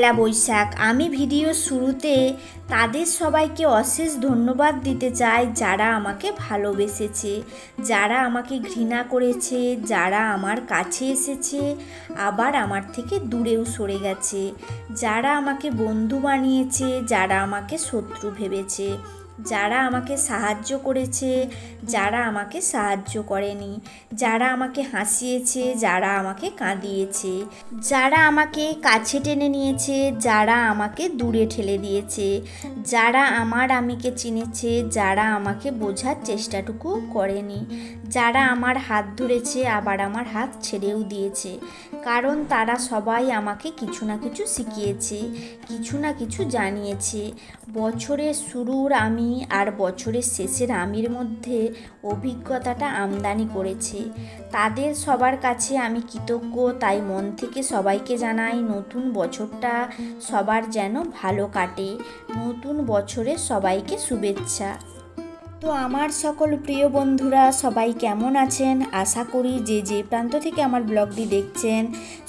পয়লা বৈশাখ। আমি ভিডিওর শুরুতে তাদের সবাইকে অশেষ ধন্যবাদ দিতে চাই যারা আমাকে ভালোবেসেছে, যারা আমাকে ঘৃণা করেছে, যারা আমার কাছে এসেছে আবার আমার থেকে দূরেও সরে গেছে, যারা আমাকে বন্ধু বানিয়েছে, যারা আমাকে শত্রু ভেবেছে, যারা আমাকে সাহায্য করেছে, যারা আমাকে সাহায্য করেনি, যারা আমাকে হাসিয়েছে, যারা আমাকে কাঁদিয়েছে, যারা আমাকে কাছে টেনে নিয়েছে, যারা আমাকে দূরে ঠেলে দিয়েছে, যারা আমার আমিকে চিনেছে, যারা আমাকে বোঝার চেষ্টাটুকু করেনি, যারা আমার হাত ধরেছে আবার আমার হাত ছেড়েও দিয়েছে, কারণ তারা সবাই আমাকে কিছু না কিছু শিখিয়েছে, কিছু না কিছু জানিয়েছে। বছরের শুরুর আমি আর বছরের শেষের আমির মধ্যে অভিজ্ঞতাটা আমদানি করেছে। তাদের সবার কাছে আমি কৃতজ্ঞ, তাই মন থেকে সবাইকে জানাই নতুন বছরটা সবার যেন ভালো কাটে। নতুন বছরে সবাইকে শুভেচ্ছা। তো আমার সকল প্রিয় বন্ধুরা সবাই কেমন আছেন? আশা করি যে যে প্রান্ত থেকে আমার ব্লগটি দেখছেন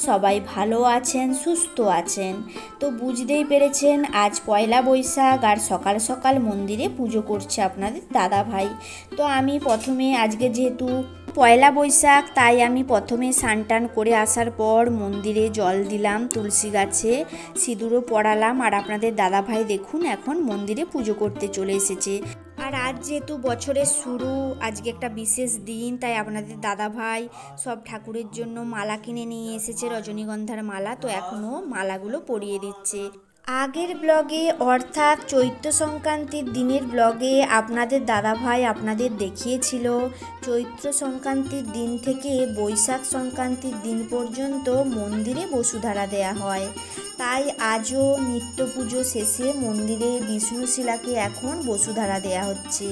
সবাই ভালো আছেন, সুস্থ আছেন। তো বুঝতেই পেরেছেন আজ পয়লা বৈশাখ আর সকাল সকাল মন্দিরে পুজো করছে আপনাদের দাদা ভাই। তো আমি প্রথমে আজকে যেহেতু পয়লা বৈশাখ তাই আমি প্রথমে স্নান টান করে আসার পর মন্দিরে জল দিলাম, তুলসী গাছে সিঁদুরও পরালাম। আর আপনাদের দাদা ভাই দেখুন এখন মন্দিরে পুজো করতে চলে এসেছে। আর আজ যেহেতু বছরের শুরু, আজকে একটা বিশেষ দিন, তাই আপনাদের দাদা ভাই সব ঠাকুরের জন্য মালা কিনে নিয়ে এসেছে, রজনীগন্ধার মালা। তো এখনও মালাগুলো পরিয়ে দিচ্ছে। আগের ব্লগে অর্থাৎ চৈত্র সংক্রান্তির দিনের ব্লগে আপনাদের দাদাভাই আপনাদের দেখিয়েছিল চৈত্র সংক্রান্তির দিন থেকে বৈশাখ সংক্রান্তির দিন পর্যন্ত মন্দিরে বসুধারা দেয়া হয়। তাই আজও নিত্য পুজো শেষে মন্দিরে বিষ্ণুশিলাকে এখন বসুধারা দেয়া হচ্ছে।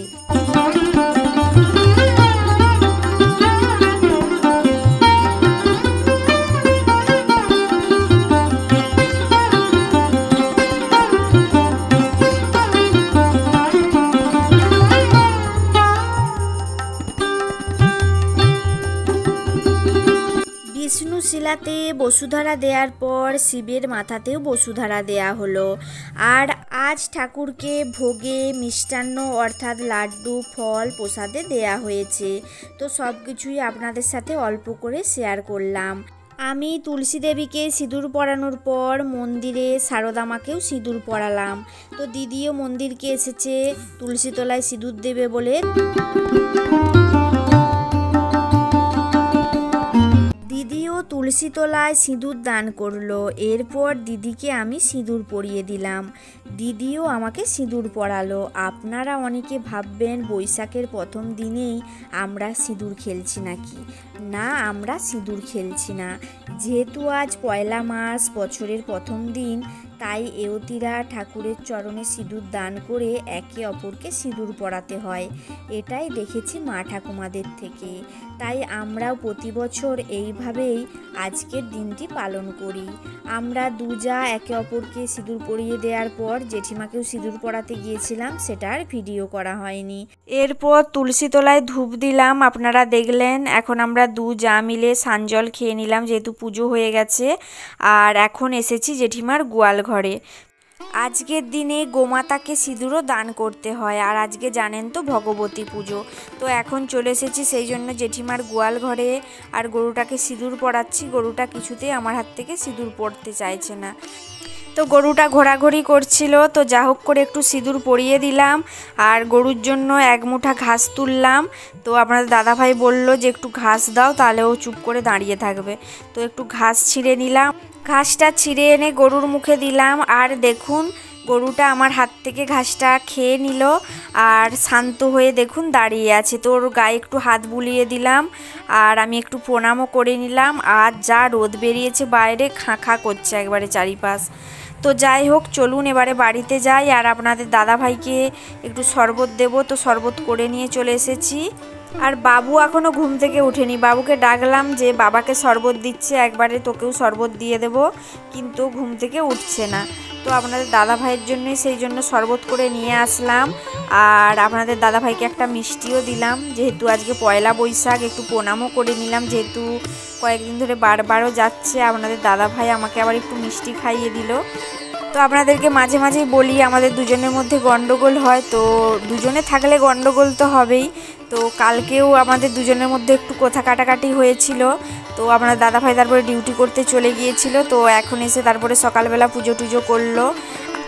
বিষ্ণুশিলাতে বসুধারা দেওয়ার পর শিবের মাথাতেও বসুধারা দেয়া হলো। আর আজ ঠাকুরকে ভোগে মিষ্টান্ন অর্থাৎ লাড্ডু ফল প্রসাদে দেয়া হয়েছে। তো সব কিছুই আপনাদের সাথে অল্প করে শেয়ার করলাম। আমি তুলসী দেবীকে সিঁদুর পরানোর পর মন্দিরে সারদা মাকেও সিঁদুর পরালাম। তো দিদিও মন্দিরকে এসেছে তুলসী তলায় সিঁদুর দেবে বলে। দিদিও তুলসী তলায় সিঁদুর দান করলো। এরপর দিদিকে আমি সিঁদুর পরিয়ে দিলাম, দিদিও আমাকে সিঁদুর পরালো। আপনারা অনেকে ভাববেন বৈশাখের প্রথম দিনেই আমরা সিঁদুর খেলছি নাকি? না, আমরা সিঁদুর খেলছি না। যেহেতু আজ পয়লা মাস, বছরের প্রথম দিন, তাই এওতিরা ঠাকুরের চরণে সিঁদুর দান করে একে অপরকে সিঁদুর পরাতে হয়। এটাই দেখেছি মা ঠাকুমাদের থেকে। তাই আমরাও প্রতি বছর এইভাবেই আজকের দিনটি পালন করি। আমরা দুজা একে অপরকে সিঁদুর পরিয়ে দেওয়ার পর জেঠিমাকেও সিঁদুর পরাতে গিয়েছিলাম, সেটার ভিডিও করা হয়নি। এরপর তুলসী তলায় ধূপ দিলাম, আপনারা দেখলেন। এখন আমরা দুজা মিলে সানজল খেয়ে নিলাম যেহেতু পুজো হয়ে গেছে। আর এখন এসেছি জেঠিমার গোয়াল ঘরে। আজকের দিনে গোমাতাকে সিঁদুরও দান করতে হয়। আর আজকে জানেন তো ভগবতী পুজো। তো এখন চলে এসেছি সেই জন্য জেঠিমার গোয়াল ঘরে। আর গরুটাকে সিঁদুর পরাচ্ছি। গরুটা কিছুতেই আমার হাত থেকে সিঁদুর পরতে চাইছে না। তো গরুটা ঘোরাঘুরি করছিল, তো যা হোক করে একটু সিঁদুর পরিয়ে দিলাম। আর গরুর জন্য এক মুঠা ঘাস তুললাম। তো আপনাদের দাদাভাই বলল যে একটু ঘাস দাও, তাহলে ও চুপ করে দাঁড়িয়ে থাকবে। তো একটু ঘাস ছিঁড়ে নিলাম, ঘাসটা ছিঁড়ে এনে গরুর মুখে দিলাম। আর দেখুন গরুটা আমার হাত থেকে ঘাসটা খেয়ে নিল আর শান্ত হয়ে দেখুন দাঁড়িয়ে আছে। তো ওর গায়ে একটু হাত বুলিয়ে দিলাম আর আমি একটু প্রণামও করে নিলাম। আর যা রোদ বেরিয়েছে বাইরে, খাঁ খাঁ করছে একবারে চারিপাশ। তো যাই হোক, চলুন এবারে বাড়িতে যাই আর আপনাদের দাদাভাইকে একটু শরবত দেব। তো শরবত করে নিয়ে চলে এসেছি। আর বাবু এখনও ঘুম থেকে ওঠেনি। বাবুকে ডাকলাম যে বাবাকে শরবত দিচ্ছে, একবারে তোকেও শরবত দিয়ে দেব, কিন্তু ঘুম থেকে উঠছে না। তো আপনাদের দাদা ভাইয়ের জন্যই সেই জন্য শরবত করে নিয়ে আসলাম। আর আপনাদের দাদা ভাইকে একটা মিষ্টিও দিলাম, যেহেতু আজকে পয়লা বৈশাখ, একটু প্রণামও করে নিলাম, যেহেতু কয়েকদিন ধরে বারবারও যাচ্ছে। আপনাদের দাদা ভাই আমাকে আবার একটু মিষ্টি খাইয়ে দিল। তো আপনাদেরকে মাঝে মাঝেই বলি আমাদের দুজনের মধ্যে গন্ডগোল হয়, তো দুজনে থাকলে গন্ডগোল তো হবেই। তো কালকেও আমাদের দুজনের মধ্যে একটু কথা কাটাকাটি হয়েছিল। তো আপনার দাদাভাই তারপরে ডিউটি করতে চলে গিয়েছিল, তো এখন এসে তারপরে সকালবেলা পুজো টুজো করলো।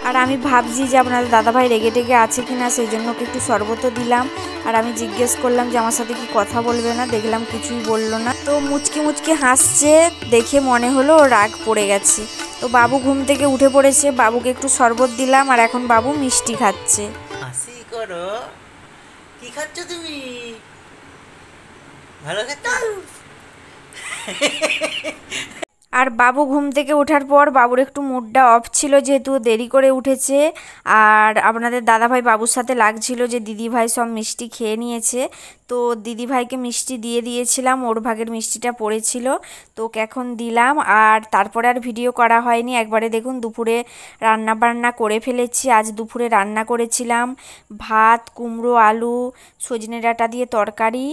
আর আমি ভাবছি যে আপনাদের দাদাভাই রেগে টেগে আছে কি না, সেই জন্য ওকে একটু শরবতও দিলাম। আর আমি জিজ্ঞেস করলাম যে আমার সাথে কি কথা বলবে না, দেখলাম কিছুই বললো না। তো মুচকি মুচকি হাসছে, দেখে মনে হলো ও রাগ পড়ে গেছে। তো বাবু ঘুম থেকে উঠে পড়েছে, বাবুকে একটু শরবত দিলাম, আর এখন বাবু মিষ্টি খাচ্ছে। হাসি করো, কি খাচ্ছ তুমি? ভালো খাচ্ছ? আর বাবু ঘুম থেকে ওঠার পর বাবুর একটু মুডটা অফ ছিল, যেহেতু দেরি করে উঠেছে। আর আপনাদের দাদাভাই বাবুর সাথে লাগছিল যে দিদিভাই সব মিষ্টি খেয়ে নিয়েছে। তো দিদিভাইকে মিষ্টি দিয়ে দিয়েছিলাম, ওর ভাগের মিষ্টিটা পড়েছিল, তো ওকে এখন দিলাম। আর তারপরে আর ভিডিও করা হয়নি। একবারে দেখুন দুপুরে রান্না বান্না করে ফেলেছি। আজ দুপুরে রান্না করেছিলাম ভাত, কুমড়ো আলু সজনে ডাঁটা দিয়ে তরকারি,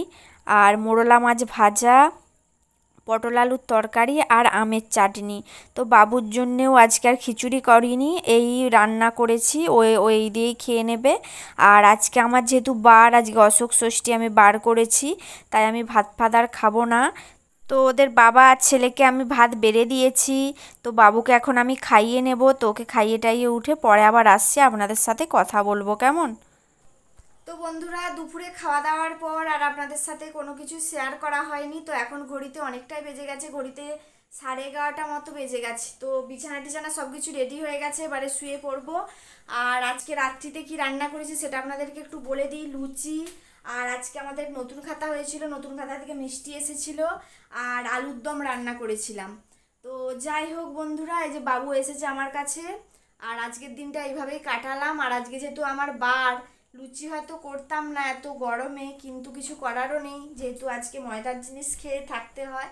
আর মোরলা মাছ ভাজা, পটল আলুর তরকারি, আর আমের চাটনি। তো বাবুর জন্যেও আজকে আর খিচুড়ি করিনি, এই রান্না করেছি, ওই দিয়েই খেয়ে নেবে। আর আজকে আমার যেহেতু বার, আজকে অশোক ষষ্ঠী আমি বার করেছি, তাই আমি ভাত ফাত আর খাবো না। তো ওদের বাবা আর ছেলেকে আমি ভাত বেড়ে দিয়েছি। তো বাবুকে এখন আমি খাইয়ে নেব, তো ওকে খাইয়ে টাইয়ে উঠে পরে আবার আসছি, আপনাদের সাথে কথা বলবো, কেমন? তো বন্ধুরা, দুপুরে খাওয়া দাওয়ার পর আর আপনাদের সাথে কোনো কিছু শেয়ার করা হয়নি। তো এখন ঘড়িতে অনেকটাই বেজে গেছে, ঘড়িতে 11:30 মতো বেজে গেছে। তো বিছানা টিছানা সব কিছু রেডি হয়ে গেছে, এবারে শুয়ে পড়বো। আর আজকে রাত্রিতে কি রান্না করেছি সেটা আপনাদেরকে একটু বলে দিই। লুচি, আর আজকে আমাদের নতুন খাতা হয়েছিল, নতুন খাতা থেকে মিষ্টি এসেছিল, আর আলুর দম রান্না করেছিলাম। তো যাই হোক বন্ধুরা, এই যে বাবু এসেছে আমার কাছে, আর আজকের দিনটা এইভাবেই কাটালাম। আর আজকে যেহেতু আমার বার, লুচি হয়তো করতাম না এত গরমে, কিন্তু কিছু করারও নেই, যেহেতু আজকে ময়দার জিনিস খেয়ে থাকতে হয়।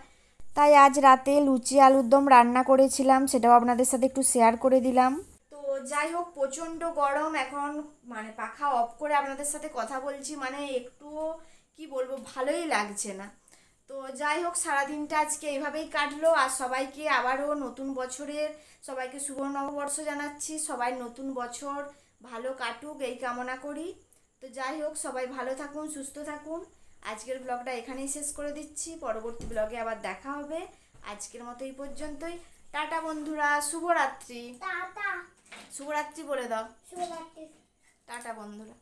তাই আজ রাতে লুচি আলুর দম রান্না করেছিলাম, সেটাও আপনাদের সাথে একটু শেয়ার করে দিলাম। তো যাই হোক, প্রচণ্ড গরম এখন, মানে পাখা অফ করে আপনাদের সাথে কথা বলছি, মানে একটুও কি বলবো, ভালোই লাগছে না। তো যাই হোক, সারাদিনটা আজকে এইভাবেই কাটলো। আর সবাইকে আবারও নতুন বছরের সবাইকে শুভ নববর্ষ জানাচ্ছি। সবাই নতুন বছর ভালো কাটুক এই কামনা করি। তো যাই হোক, সবাই ভালো থাকুন, সুস্থ থাকুন। আজকের ব্লগটা এখানেই শেষ করে দিচ্ছি, পরবর্তী ব্লগে আবার দেখা হবে। আজকের মতো এই পর্যন্তই। টাটা বন্ধুরা, শুভরাত্রি। টাটা, শুভরাত্রি বলে দাও। শুভরাত্রি। টাটা বন্ধুরা।